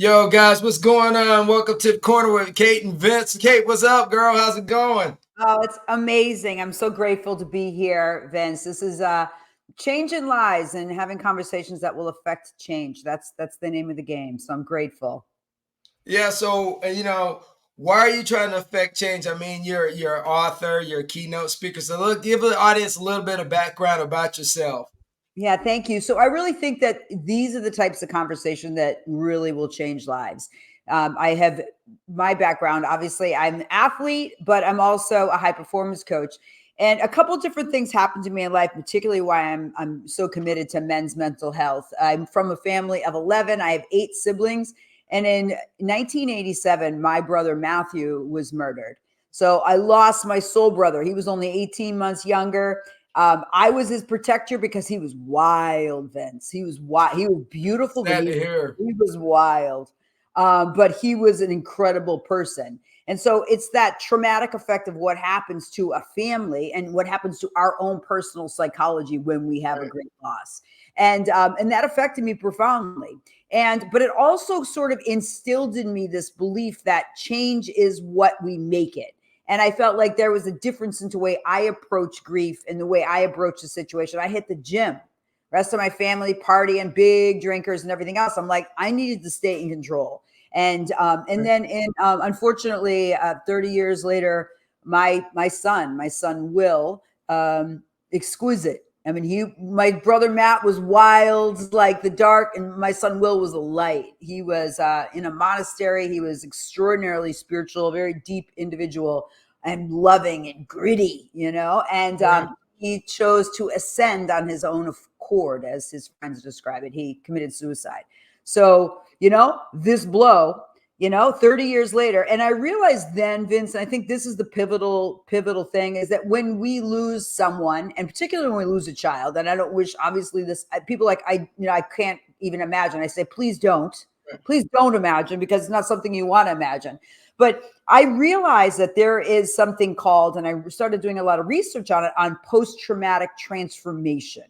Yo, guys, what's going on? Welcome to the corner with Kate and Vince. Kate, what's up, girl? How's it going? Oh, it's amazing. I'm so grateful to be here, Vince. This is changing lives and having conversations that will affect change. That's the name of the game. So I'm grateful. Yeah, so why are you trying to affect change? I mean, you're an author, you're a keynote speaker. So look, give the audience a little bit of background about yourself. Yeah, thank you. So I really think that these are the types of conversation that really will change lives. I have my background. Obviously, I'm an athlete, but I'm also a high performance coach. And a couple different things happened to me in life, particularly why I'm so committed to men's mental health. I'm from a family of 11. I have 8 siblings, and in 1987, my brother Matthew was murdered. So I lost my soul brother. He was only 18 months younger. I was his protector because he was wild, Vince. He was wild. He was beautiful, but Sad he to hear. he was wild. But he was an incredible person. And so it's that traumatic effect of what happens to a family and what happens to our own personal psychology when we have a Right. great loss. And that affected me profoundly. But it also sort of instilled in me this belief that change is what we make it. And I felt like there was a difference in the way I approach grief and the way I approach the situation. I hit the gym. Rest of my family party and big drinkers and everything else. I'm like, I needed to stay in control. And Right. then unfortunately, 30 years later, my son Will, exquisite. I mean, my brother Matt was wild like the dark, and my son Will was a light. He was in a monastery. He was extraordinarily spiritual, very deep individual, and loving and gritty. And Right. he chose to ascend on his own accord, as his friends describe it. He committed suicide. So, this blow, 30 years later. And I realized then, Vince, and I think this is the pivotal thing, is that when we lose someone, and particularly when we lose a child, and I don't wish, obviously, this, people like, I can't even imagine. I say, please don't imagine, because it's not something you want to imagine. But I realized that there is something called, and I started doing a lot of research on it, on post traumatic transformation.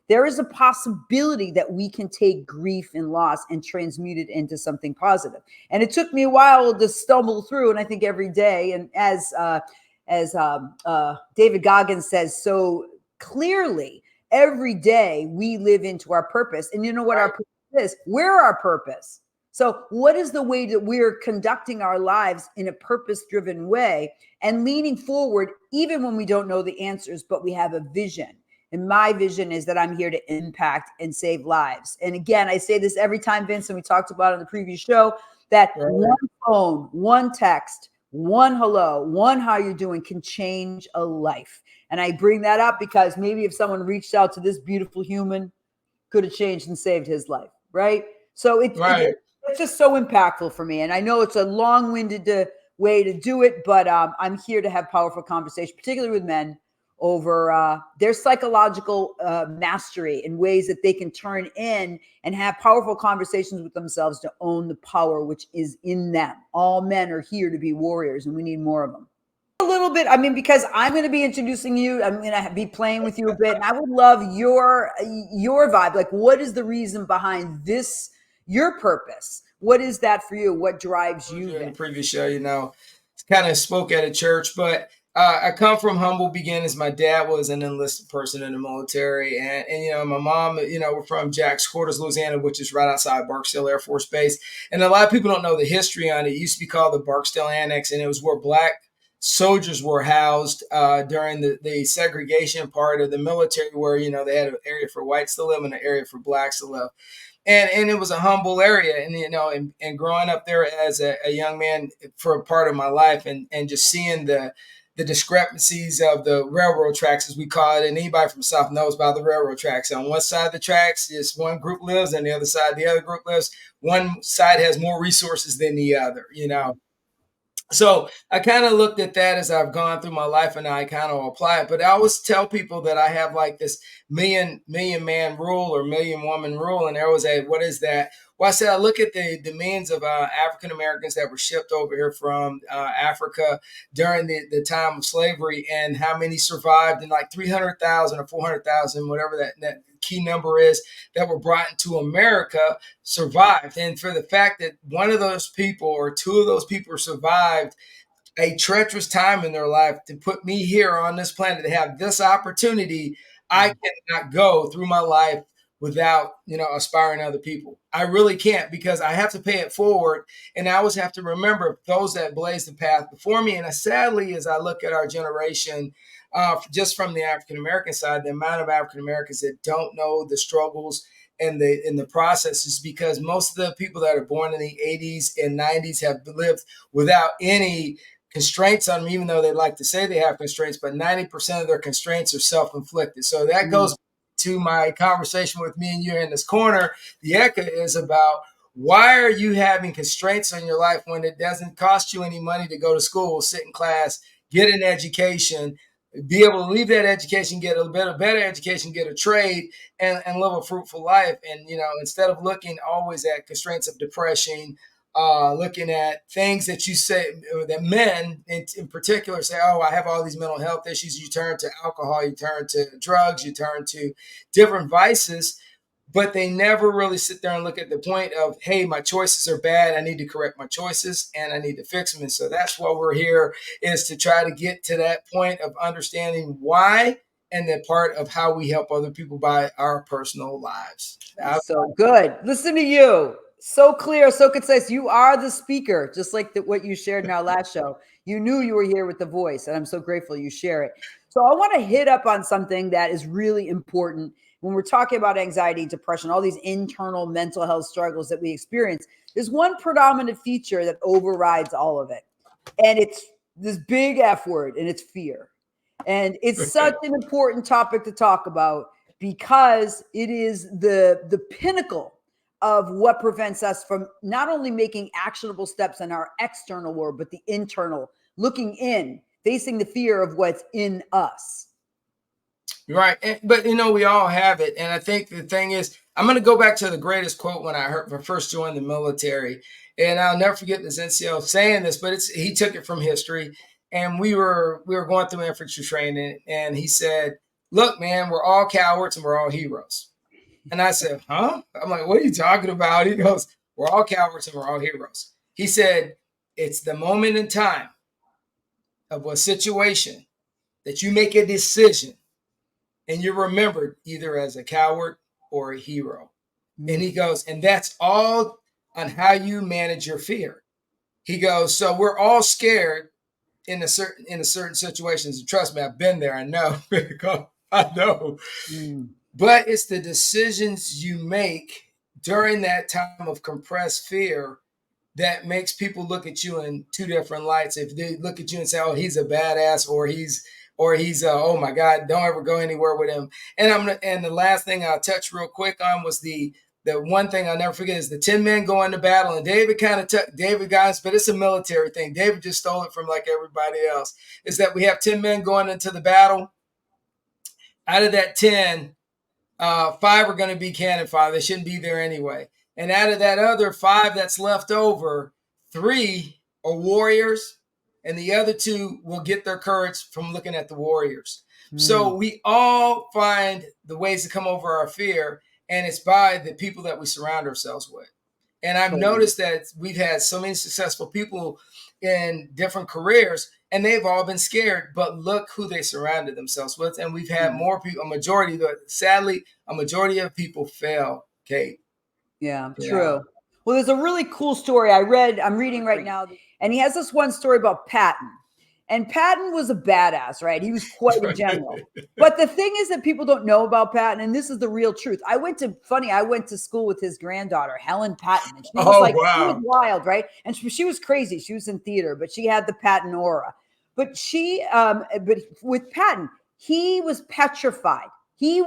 There is a possibility that we can take grief and loss and transmute it into something positive. And it took me a while to stumble through, and I think every day, and as David Goggins says so clearly, every day we live into our purpose. And you know what our Right. purpose is? We're our purpose. So, what is the way that we're conducting our lives in a purpose driven way and leaning forward, even when we don't know the answers, but we have a vision? And my vision is that I'm here to impact and save lives. And again, I say this every time, Vince, and we talked about it on the previous show, that one Right. phone, one text, one hello, one how you're doing can change a life. And I bring that up because maybe if someone reached out to this beautiful human, could have changed and saved his life, right? So Right. it's just so impactful for me. And I know it's a long-winded way to do it, but I'm here to have powerful conversation, particularly with men, over their psychological mastery in ways that they can turn in and have powerful conversations with themselves to own the power which is in them. All men are here to be warriors, and we need more of them. A little bit, I mean, because I'm going to be introducing you, I'm going to be playing with you a bit, and I would love your vibe. Like, what is the reason behind this, your purpose? What is that for you? What drives Told you, you in the Vin? previous show, kind of spoke at a church, but I come from humble beginnings. My dad was an enlisted person in the military, and my mom, we're from Jack's Quarters, Louisiana, which is right outside Barksdale Air Force Base. And a lot of people don't know the history on it. It used to be called the Barksdale Annex, and it was where black soldiers were housed during the segregation part of the military, where they had an area for whites to live and an area for blacks to live. And it was a humble area, and and growing up there as a young man for a part of my life, and just seeing the discrepancies of the railroad tracks, as we call it. And anybody from South knows about the railroad tracks. On one side of the tracks, just one group lives, and the other side, the other group lives. One side has more resources than the other. So I kind of looked at that as I've gone through my life, and I kind of apply it. But I always tell people that I have like this million man rule or million woman rule, and there was what is that? Well, I said I look at the millions of African Americans that were shipped over here from Africa during the time of slavery, and how many survived, and like 300,000 or 400,000, whatever that key number is, that were brought into America survived. And for the fact that one of those people or two of those people survived a treacherous time in their life to put me here on this planet to have this opportunity, I cannot go through my life without, aspiring other people. I really can't, because I have to pay it forward. And I always have to remember those that blazed the path before me. And sadly, as I look at our generation, just from the African-American side, the amount of African-Americans that don't know the struggles and the processes, because most of the people that are born in the 80s and 90s have lived without any constraints on them, even though they like to say they have constraints, but 90% of their constraints are self-inflicted. So that goes to my conversation with me and you in this corner. The Ecke is about, why are you having constraints on your life when it doesn't cost you any money to go to school, sit in class, get an education, be able to leave that education, get a better education, get a trade, and live a fruitful life. And, instead of looking always at constraints of depression, looking at things that you say, that men in particular say, oh, I have all these mental health issues. You turn to alcohol, you turn to drugs, you turn to different vices, but they never really sit there and look at the point of, hey, my choices are bad. I need to correct my choices and I need to fix them. And so that's why we're here, is to try to get to that point of understanding why, and then part of how we help other people by our personal lives. So good. Listen to you. So clear, so concise. You are the speaker, just like what you shared in our last show. You knew you were here with the voice, and I'm so grateful you share it. So I want to hit up on something that is really important when we're talking about anxiety, depression, all these internal mental health struggles that we experience. There's one predominant feature that overrides all of it, and it's this big F word, and it's fear. And it's such an important topic to talk about, because it is the pinnacle of what prevents us from not only making actionable steps in our external world, but the internal, looking in, facing the fear of what's in us. Right. But, we all have it. And I think the thing is, I'm going to go back to the greatest quote when I first joined the military. And I'll never forget this NCO saying this, but he took it from history. And we were going through infantry training, and he said, look, man, we're all cowards and we're all heroes. And I said, huh? I'm like, what are you talking about? He goes, we're all cowards and we're all heroes. He said, it's the moment in time of a situation that you make a decision and you're remembered either as a coward or a hero. And he goes, and that's all on how you manage your fear. He goes, so we're all scared in a certain situations. And trust me, I've been there. I know. I know. But it's the decisions you make during that time of compressed fear that makes people look at you in two different lights. If they look at you and say, oh, he's a badass, or he's oh my God, don't ever go anywhere with him. And the last thing I'll touch real quick on was the one thing I'll never forget is the 10 men go into battle. And David David guys, but it's a military thing. David just stole it from like everybody else, is that we have 10 men going into the battle. Out of that 10, 5 are going to be cannon fodder. They shouldn't be there anyway. And out of that other 5 that's left over, 3 are warriors, and the other 2 will get their courage from looking at the warriors. So we all find the ways to come over our fear, and it's by the people that we surround ourselves with. And I've noticed that we've had so many successful people in different careers, and they've all been scared, but look who they surrounded themselves with. And we've had more people, sadly, a majority of people fail, Kate. Yeah, true. Well, there's a really cool story I'm reading right now, and he has this one story about Patton. And Patton was a badass, right? He was quite a general. But the thing is that people don't know about Patton, and this is the real truth. I went to school with his granddaughter, Helen Patton. And she was she was wild, right? And she was crazy. She was in theater, but she had the Patton aura. But but with Patton, he was petrified. He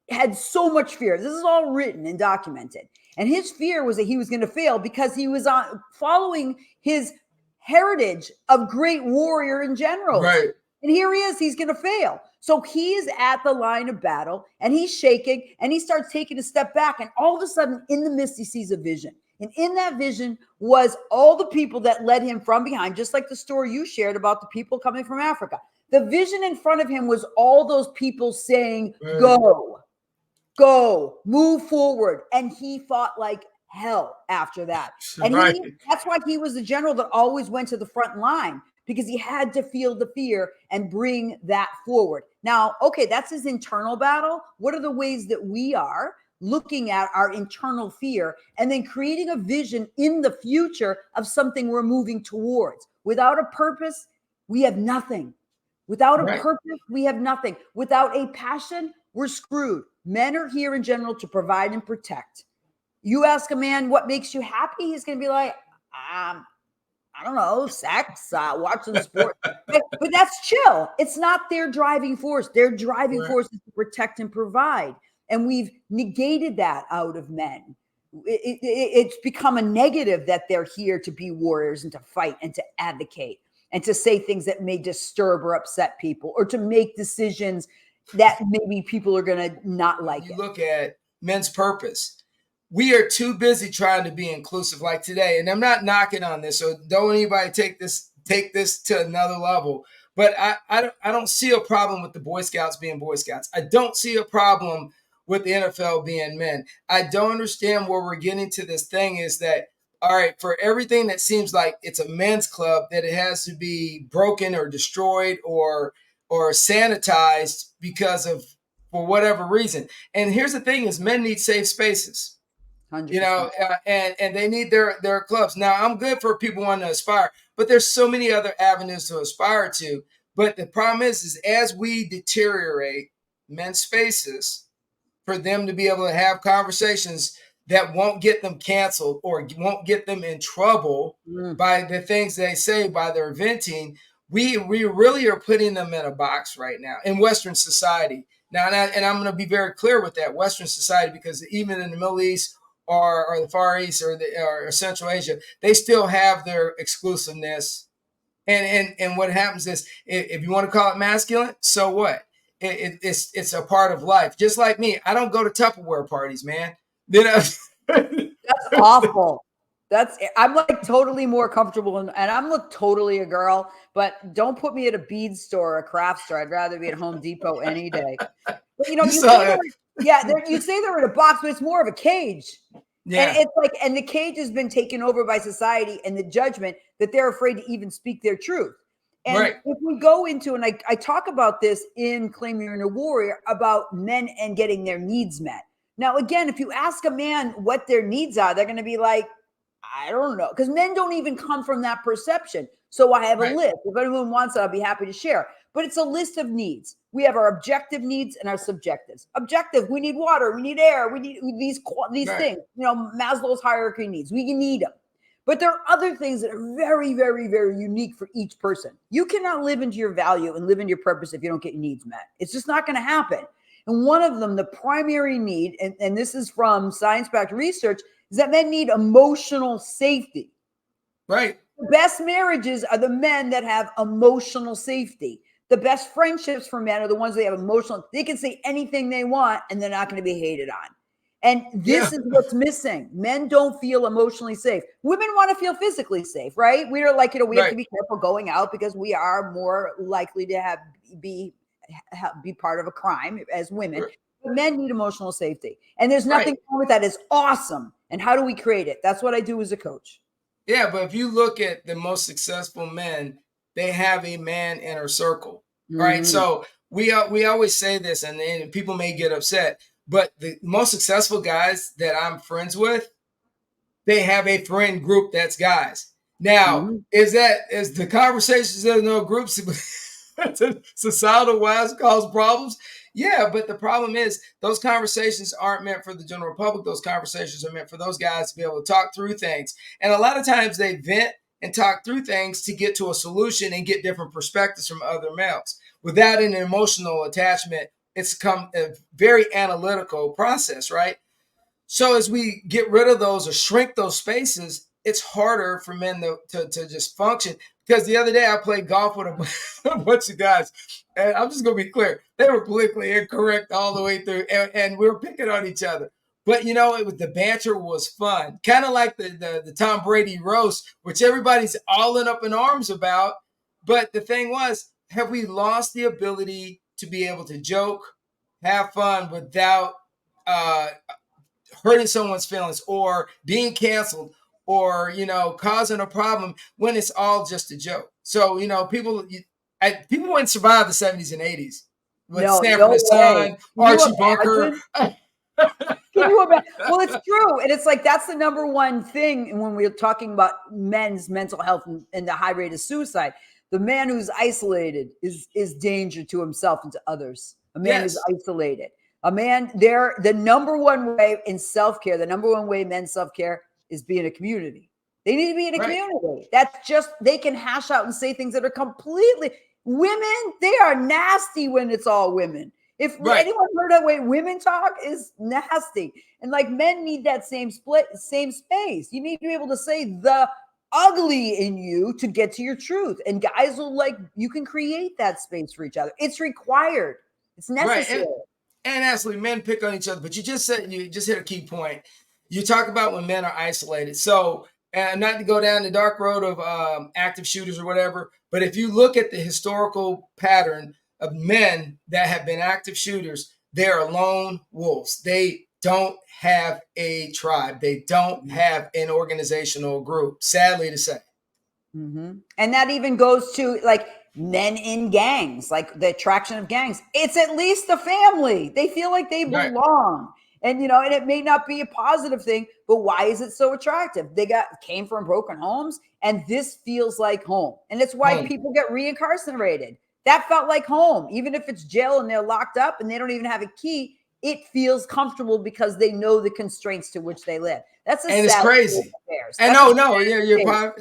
had so much fear. This is all written and documented. And his fear was that he was going to fail because he was following his heritage of great warrior and generals. Right. And here he is, he's going to fail. So he is at the line of battle and he's shaking and he starts taking a step back. And all of a sudden in the mist, he sees a vision. And in that vision was all the people that led him from behind, just like the story you shared about the people coming from Africa. The vision in front of him was all those people saying, go. go, move forward. And he fought like hell after that. And Right. that's why he was the general that always went to the front line, because he had to feel the fear and bring that forward. Now, okay, that's his internal battle. What are the ways that we are looking at our internal fear and then creating a vision in the future of something we're moving towards? Without a purpose, we have nothing. Without a Right. purpose, we have nothing. Without a passion, we're screwed. Men are here in general to provide and protect. You ask a man what makes you happy, he's going to be like, I don't know, sex, watching sports. But that's chill. It's not their driving force. Their driving force is to protect and provide. And we've negated that out of men. It's become a negative that they're here to be warriors and to fight and to advocate and to say things that may disturb or upset people, or to make decisions that maybe people are going to not like. You look at men's purpose. We are too busy trying to be inclusive like today. And I'm not knocking on this, so don't anybody take this to another level. But I don't see a problem with the Boy Scouts being Boy Scouts. I don't see a problem with the NFL being men. I don't understand where we're getting to this thing is that, all right, for everything that seems like it's a men's club, that it has to be broken or destroyed or sanitized because of, for whatever reason. And here's the thing is men need safe spaces. 100%. You know, and they need their clubs. Now, I'm good for people wanting to aspire, but there's so many other avenues to aspire to. But the problem is as we deteriorate men's spaces, for them to be able to have conversations that won't get them canceled or won't get them in trouble by the things they say, by their venting, we really are putting them in a box right now in Western society. Now, and I'm going to be very clear with that, Western society, because even in the Middle East or the Far East or Central Asia, they still have their exclusiveness. And what happens is, if you want to call it masculine, so what? It's a part of life. Just like me, I don't go to Tupperware parties, man. You know, that's awful. I'm like totally more comfortable, and I'm like totally a girl. But don't put me at a bead store or a craft store. I'd rather be at Home Depot any day. But you say they're in a box, but it's more of a cage. Yeah. And it's like, and the cage has been taken over by society and the judgment that they're afraid to even speak their truth. And if we go into, and I talk about this in Claim You're a Warrior, about men and getting their needs met. Now, again, if you ask a man what their needs are, they're going to be like, I don't know, because men don't even come from that perception. So I have a list. If anyone wants it, I'll be happy to share. But it's a list of needs. We have our objective needs and our subjectives. Objective, we need water, we need air, we need these things. You know, Maslow's hierarchy needs. We need them. But there are other things that are very, very, very unique for each person. You cannot live into your value and live into your purpose if you don't get your needs met. It's just not going to happen. And one of them, the primary need, and this is from science-backed research, is that men need emotional safety. Right. The best marriages are the men that have emotional safety. The best friendships for men are the ones that have emotional. They can say anything they want and they're not going to be hated on. And this is what's missing. Men don't feel emotionally safe. Women want to feel physically safe, right? We are like, we have to be careful going out because we are more likely to be part of a crime as women. But men need emotional safety. And there's nothing wrong with that. It's awesome. And how do we create it? That's what I do as a coach. Yeah, but if you look at the most successful men, they have a man inner circle, right? So we always say this, and people may get upset, but the most successful guys that I'm friends with, they have a friend group that's guys. Now, is the conversations in no groups societal wise cause problems? Yeah, but the problem is those conversations aren't meant for the general public. Those conversations are meant for those guys to be able to talk through things. And a lot of times they vent and talk through things to get to a solution and get different perspectives from other males. Without an emotional attachment, it's come a very analytical process, right? So as we get rid of those or shrink those spaces, it's harder for men to just function. Because the other day I played golf with a bunch of guys, and I'm just going to be clear. They were politically incorrect all the way through, and we were picking on each other. But, the banter was fun. Kind of like the Tom Brady roast, which everybody's all up in arms about. But the thing was, have we lost the ability to be able to joke, have fun without hurting someone's feelings or being canceled or, causing a problem when it's all just a joke. So, people wouldn't survive the 70s and 80s with No, Sanford no and way. Son, Can you Archie Bunker. imagine? Can you imagine? Well, it's true. And it's like that's the number one thing when we're talking about men's mental health and the high rate of suicide. The man who's isolated is danger to himself and to others. A man who's Yes. isolated. A man, the number one way in self-care, the number one way men's self-care is be in a community. They need to be in a Right. community. That's just they can hash out and say things that are completely women, they are nasty when it's all women. If Right. anyone heard that way women talk is nasty. And like men need that same space. You need to be able to say the ugly in you to get to your truth. And guys will you can create that space for each other. It's required. It's necessary. Right. And absolutely, men pick on each other. But you just hit a key point. You talk about when men are isolated. So, and not to go down the dark road of active shooters or whatever, but if you look at the historical pattern of men that have been active shooters, they are lone wolves. They don't have a tribe. They don't have an organizational group, sadly to say. Mm-hmm. And that even goes to men in gangs, like the attraction of gangs. It's at least a family. They feel like they belong. Right. And and it may not be a positive thing, but why is it so attractive? They came from broken homes, and this feels like home. And it's why people get reincarcerated. That felt like home, even if it's jail and they're locked up and they don't even have a key. It feels comfortable because they know the constraints to which they live. That's a and it's crazy. And yeah, you're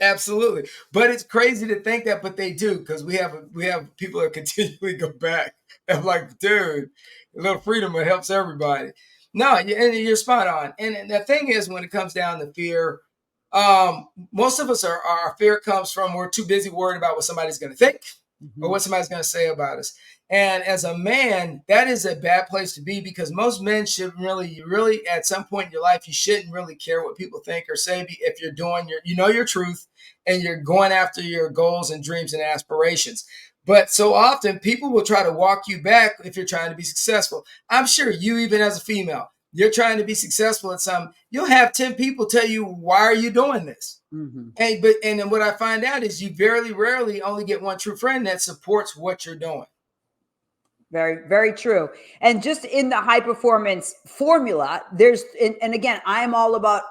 absolutely. But it's crazy to think that, but they do, because we have people that continually go back. I'm like, dude, a little freedom helps everybody. No, and you're spot on. And the thing is, when it comes down to fear, most of us our fear comes from we're too busy worried about what somebody's going to think or what somebody's going to say about us. And as a man, that is a bad place to be, because most men should really, at some point in your life, you shouldn't really care what people think or say if you're doing your truth and you're going after your goals and dreams and aspirations. But so often people will try to walk you back if you're trying to be successful. I'm sure you, even as a female, you're trying to be successful at something, you'll have 10 people tell you, why are you doing this? Mm-hmm. And then what I find out is you very rarely only get one true friend that supports what you're doing. Very, very true. And just in the high performance formula, and again, I'm all about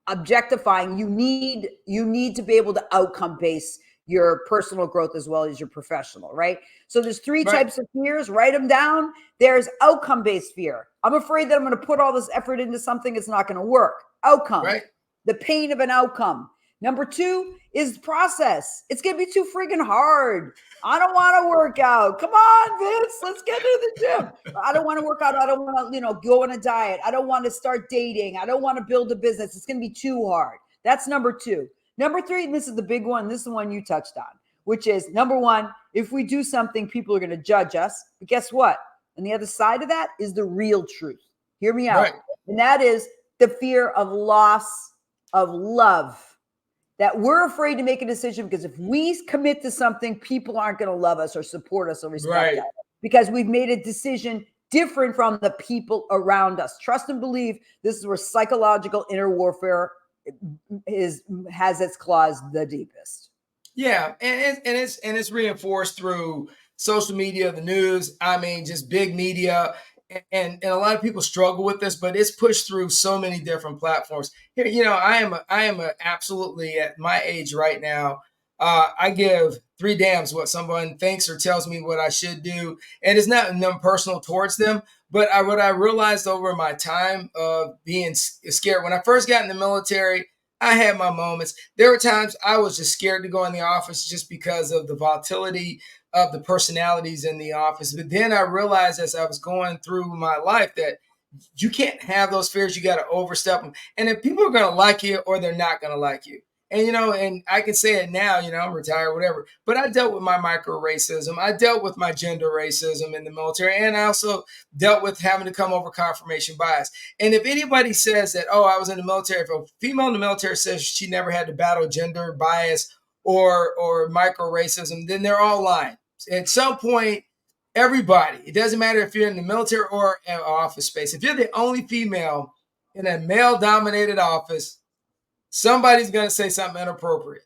objectifying. You need to be able to outcome base your personal growth as well as your professional, right? So there's three types of fears. Write them down. There's outcome based fear. I'm afraid that I'm going to put all this effort into something it's not going to work. Outcome. Right. The pain of an outcome. Number 2 is process. It's going to be too freaking hard. I don't want to work out. Come on, Vince, let's get to the gym. I don't want to work out. I don't want to, go on a diet. I don't want to start dating. I don't want to build a business. It's going to be too hard. That's number 2. Number 3, and this is the big one. This is the one you touched on, which is number 1, if we do something, people are going to judge us. But guess what? On the other side of that is the real truth. Hear me out. Right. And that is the fear of loss of love. That we're afraid to make a decision because if we commit to something, people aren't going to love us or support us or respect us because we've made a decision different from the people around us. Trust and believe, this is where psychological inner warfare has its claws the deepest. Yeah, and it's reinforced through social media, the news. I mean, just big media. And a lot of people struggle with this, but it's pushed through so many different platforms. Here, I am absolutely at my age right now. I give 3 damns what someone thinks or tells me what I should do, and it's not personal towards them. But what I realized over my time of being scared when I first got in the military, I had my moments. There were times I was just scared to go in the office just because of the volatility of the personalities in the office. But then I realized as I was going through my life that you can't have those fears. You got to overstep them. And if people are going to like you or they're not going to like you. And, and I can say it now, I'm retired, whatever, but I dealt with my micro racism. I dealt with my gender racism in the military. And I also dealt with having to come over confirmation bias. And if anybody says that, oh, I was in the military, if a female in the military says she never had to battle gender bias or micro racism, then they're all lying. At some point, everybody. It doesn't matter if you're in the military or an office space. If you're the only female in a male-dominated office, somebody's going to say something inappropriate.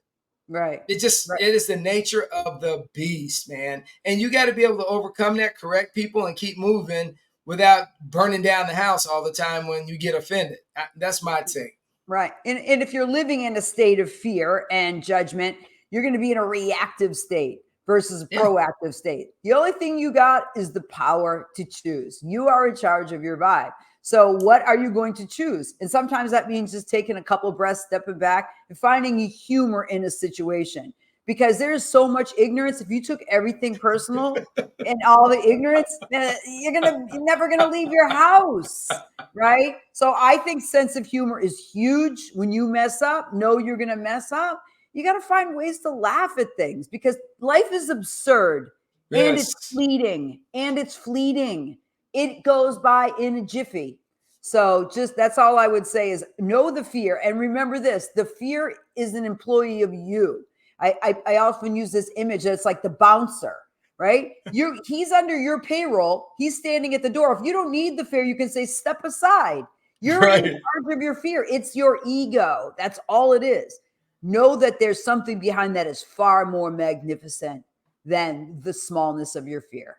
Right. It is the nature of the beast, man. And you got to be able to overcome that, correct people, and keep moving without burning down the house all the time when you get offended. That's my take. Right. And if you're living in a state of fear and judgment, you're going to be in a reactive state versus a proactive state. The only thing you got is the power to choose. You are in charge of your vibe. So what are you going to choose? And sometimes that means just taking a couple breaths, stepping back, and finding humor in a situation. Because there's so much ignorance. If you took everything personal and all the ignorance, you're never gonna leave your house, right? So I think sense of humor is huge. When you mess up, know you're gonna mess up. You got to find ways to laugh at things because life is absurd and it's fleeting It goes by in a jiffy. So just that's all I would say is know the fear. And remember this, the fear is an employee of you. I often use this image that it's like the bouncer, right? He's under your payroll. He's standing at the door. If you don't need the fear, you can say, step aside. You're in charge of your fear. It's your ego. That's all it is. Know that there's something behind that is far more magnificent than the smallness of your fear.